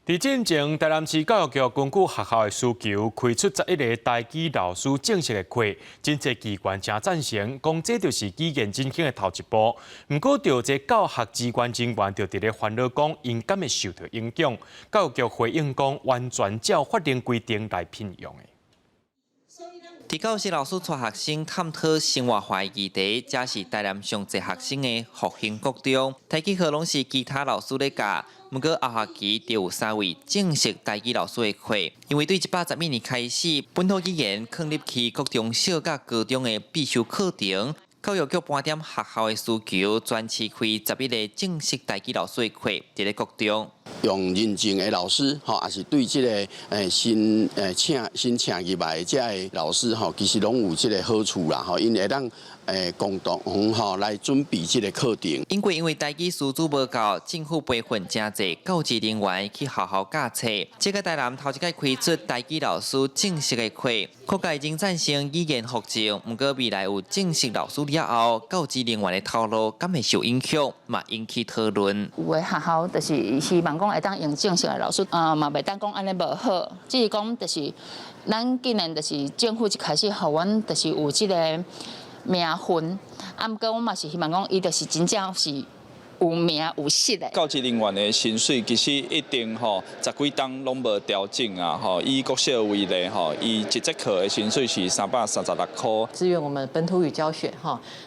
伫进前，台南市教育局根据学校的需求，开出11个台语老师正式的课，真侪机关真赞成，讲这就是语言振兴的头一步。不过，就这教学机关人员就伫咧烦恼讲，因敢会受到影响。教育局回应讲，完全照法定规定来聘用的。 伫教室老师带学生探讨生活化议题，这是台南上侪学生的复兴国中。台语课拢是其他老师咧教，不过下学期就有3位正式台语老师的课，因为对111年开始，本土语言创立起国中小甲高中的必修课程。 教育局盘点学校的需求，专市开11个正式台语老师的课，伫咧国中。 用认证的老师，也是对这个新请入来的这个老师，其实拢有这个好处啦，因为当共同来准备这个课程。因为台语师资无够，政府培训真侪教职人员去好好教册。这个台南头一届开出台语老师正式的课，课界已经赞成语言复正，不过未来有正式老师了后，教职人员的头路敢会受影响，嘛引起讨论。有的学校就是希望讲会当用正式的老师，嘛袂当讲安尼无好，只是讲就是咱既然就是政府一开始互阮就是有这个名分，不过我嘛是希望讲伊就是真正是。 有名有实的。教职人员的薪水其实一定10几档拢无调整啊，以国小为例伊一节课的薪水是336块。支援我们本土语教学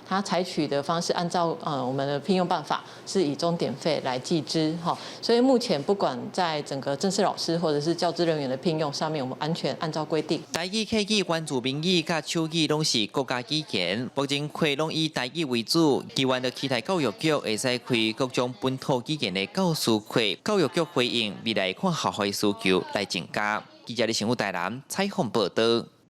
它采取的方式按照我们的聘用办法是以钟点费来计支所以目前不管在整个正式老师或者是教职人员的聘用上面，我们完全按照规定。台语、客语、原住民语甲手语拢是国家语言，目前课拢以台语为主，希望的期待教育局会使开 各种本土语言的教师课，教育局回应未来看学校的需求来增加。记者李成武台南采访报道。